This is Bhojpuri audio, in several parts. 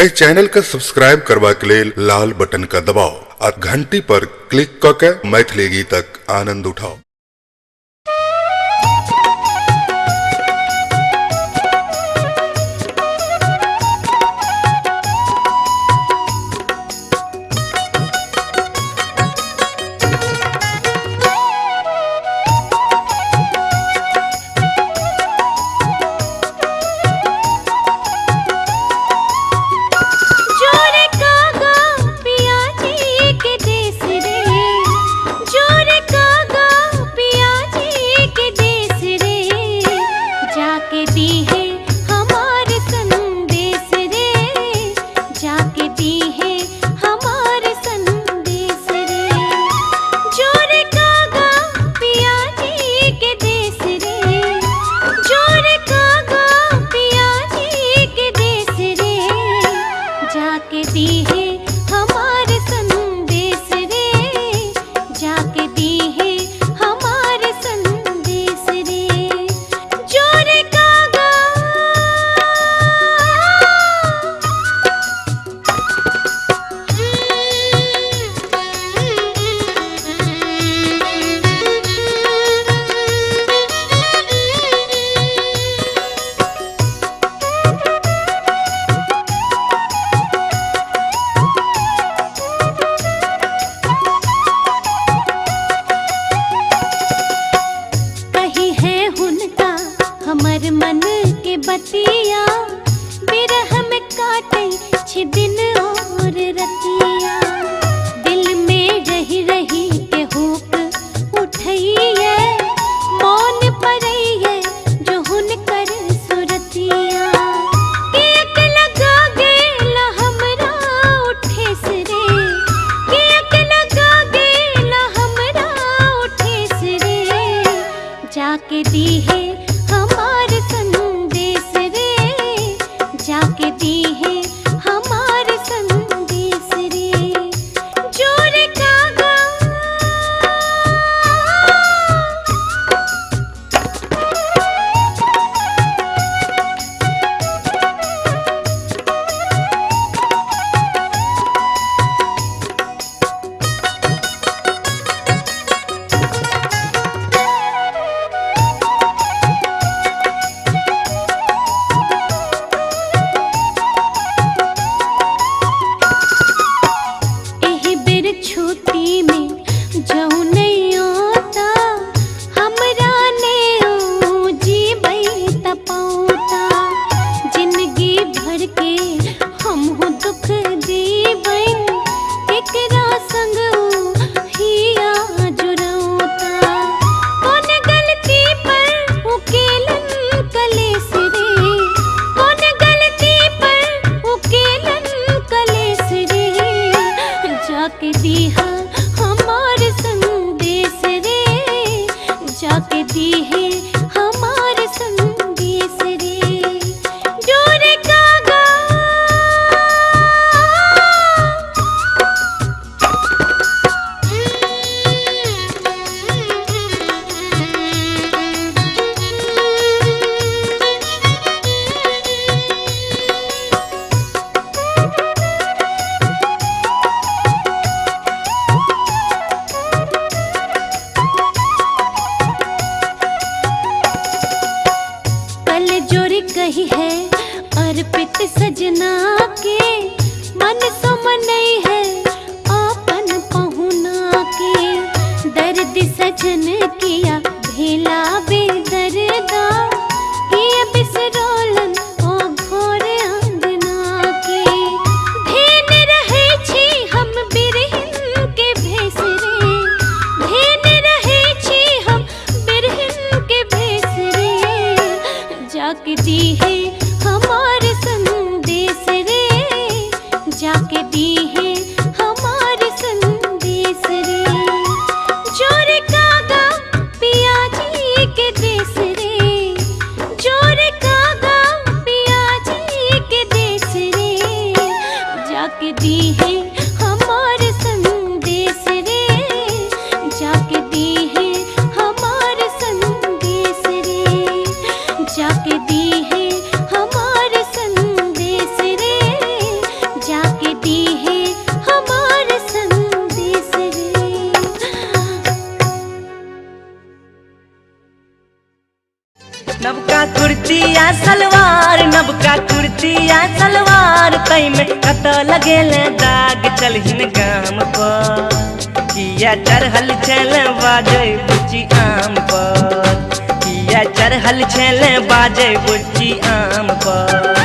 ए चैनल का सब्सक्राइब करवा के लेल लाल बटन का दबाओ और घंटी पर क्लिक करके मैथिली गीतक आनंद उठाओ। हमर मन के बतिया बिरह में काटे छ दिन और रतिया, दिल में रही रही के हुक उठइए मौन परइए जो हुनकर सुरतिया। कियक लगा गेला हमरा उठे से रे, कियक लगा गेला हमरा उठे से रे, जाके दी है हमार संदेश रे, जाके दी है हमार संदेश रे। जोर कागा छुट्टी में जाऊं नहीं आता हमरा ने ओ जीवई तपौता, जिंदगी भर के हम हो दुख दीवई एकरा संग हिया जुरौता। कौन गलती पर उकेलन कलेस रे, कौन गलती पर उकेलन कलेस रे, जाके दी है हमार संदेश रे, जाके दी है हमार संदेश रे। जोर कागा कही है अर्पित सजना के, मन सो मनई है आपन पहुना के। दर्द सजन किया भेला बेदर्दा, किया बिसरोलन ओ घोर अंगना के। धेन रहे छी हम बिरहिन के भेस रे, धेन रहे छी हम बिरहिन के भेस रे, जाके दी है हमार संदेश रे, जाके दी है हमार संदेश रे। जोर कागा पिया जी के देश रे, जोर कागा पिया जी के देश रे, जाके दी है हमार संदेश रे, जाके दी है हमार संदेश रे, जाके दी है हमार संदेश रे, सलवार तई में कत लगेले दाग चलहिन गाम पर किया चढ़ल छल बाजे बुच्ची आम पर किया चढ़ल छल बाजे बुच्ची आम पर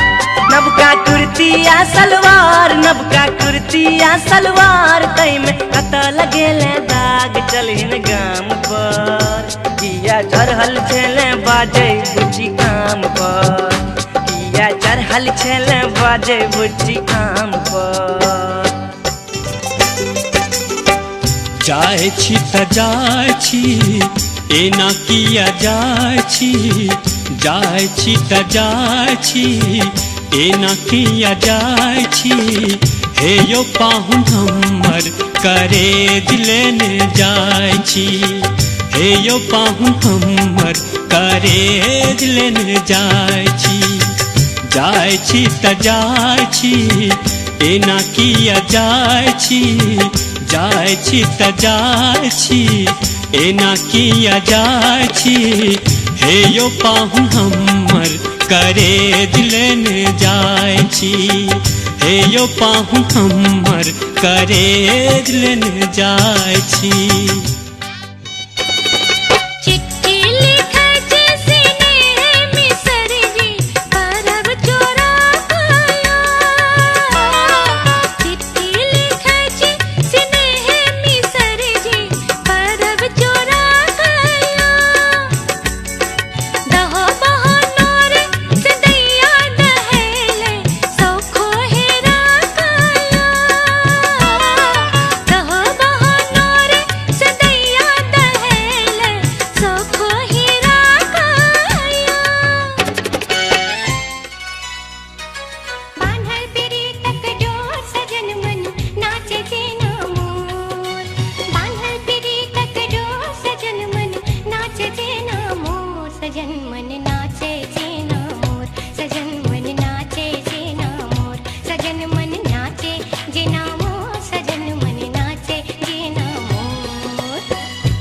नबका कुर्तिया सलवार नबका कुर्तिया सलवार तई में कत लगेले दाग चलहिन गाम पर किया चढ़ल छल बाजे बुच्ची आम पर किया चढ़ल छल बाजे बुच्ची आम पर जाय छी त जाय छी एना किया जाय छी जाय छी त जाय छी एना किया जाय छी हे यो पाहुन हमर करेज लेने जाय छी हे यो पाहुन हमर करेज लेने जाय छी त जाय छी एना किया जाय छी जाय छी त जाय छी एना किया जाय छी हे यो पाहुन हमर करेज लेने जाय छी हे यो पाहुन हमर करेज लेने जाय छी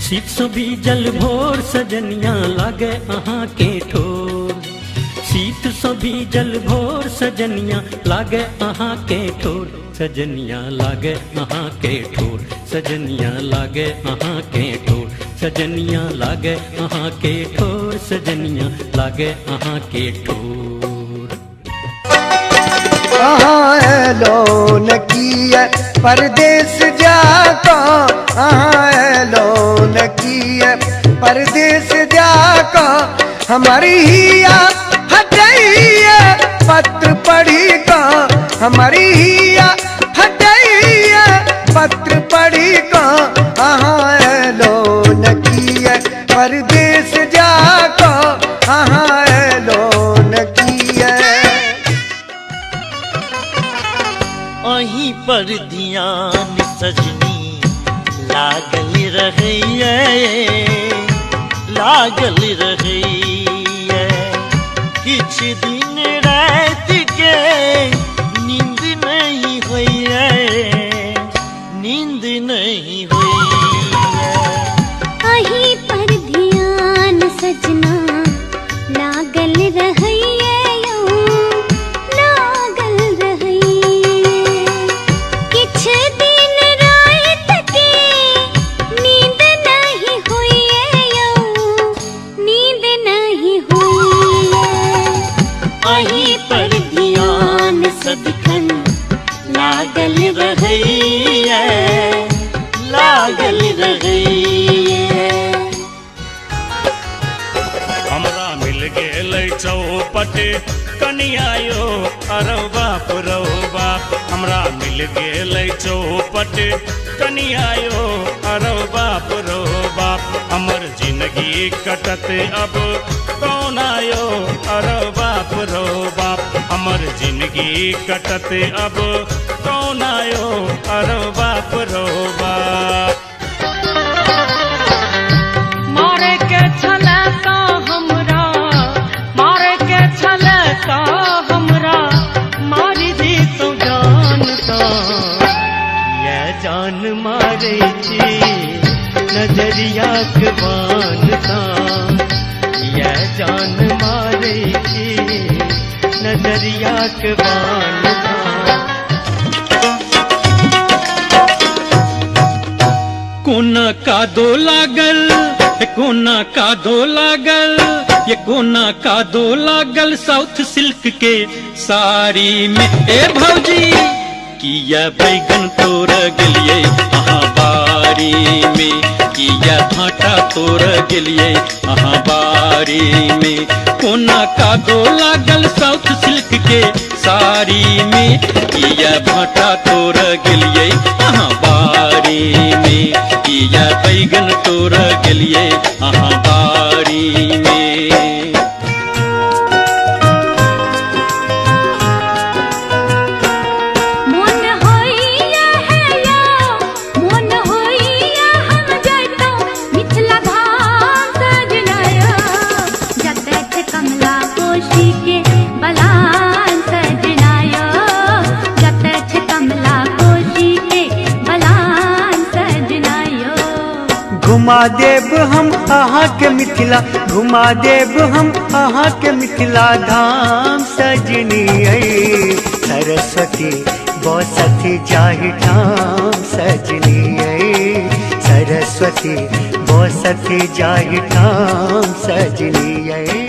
शीत सो बीजल भोर सजनिया लागे अहाँ के ठोर शीत सो बीजल भोर सजनिया लागे अहाँ के ठोर सजनिया लागे अहाँ के ठोर सजनिया लागे अहाँ के ठोर सजनिया लागे अहाँ के ठोर सजनिया लागे अहाँ के ठोर कहाँ लोन किया परदेस जाका लोन किया परदेस जाका हमारी हिया हटैया पत्र पढ़ी का हमारी हिया हटैया पत्र पढ़ी का लोन किया परदेस जाका लोन किया अहीं पर ध्यान सजनी लागल रहिए किछ दिन रात के नींद नहीं होइए नींद नहीं होइए अहीं पर ध्यान सजना लागल रहिए लागल रहिए किछ दिन रात के नींद नहीं होइए नींद नहीं होइए अहीं पर ध्यान सदखन लागल रहिए लागल रहिए हमरा मिल गेल चौपट कनियायो अरौ बाप रौ बाप हमरा मिल गेल चौपट कनियायो अरौ बाप रौ बाप हमर जिंदगी कटत अब कौन आयो अरौ बाप रौ बाप हमर जिंदगी कटत अब कौन आयो अरौ बाप रौ बाप मारे के छले का हमरा मारे के छले का हमरा मारी दी तो जानता ये जान मारे छी नजरिया के बानता ये जान मारे छी नजरिया के बान था। कोना का दो लागल, कोना का दो लागल, ये कोना का दो लागल साउथ सिल्क के साड़ी में। ए भौजी किया बैगन तोड़ गलिए अहाँ बारी में, किया भाटा तोड़ गलिए अहाँ बारी में। कोना का दो लागल साउथ सिल्क के साड़ी में, किया भाटा तोड़ गलिए अहाँ बारी में, किया बैगन तोड़ गलिए अहाँ बारी में। मोन होइया है या मोन होइया हम जइतो मिथिला धाम सजनाया, जतैथ कमला कोशी के बलान सजनाया, जतैथ कमला कोशी के बलान सजनाया। घुमा देब हम अहाँ के मिथिला, घुमा देब हम अहाँ के मिथिला धाम सजनी आई। सरस्वती बसती जाहि ठाम सजनी आई, सरस्वती बसती जाहि ठाम सजनी आई।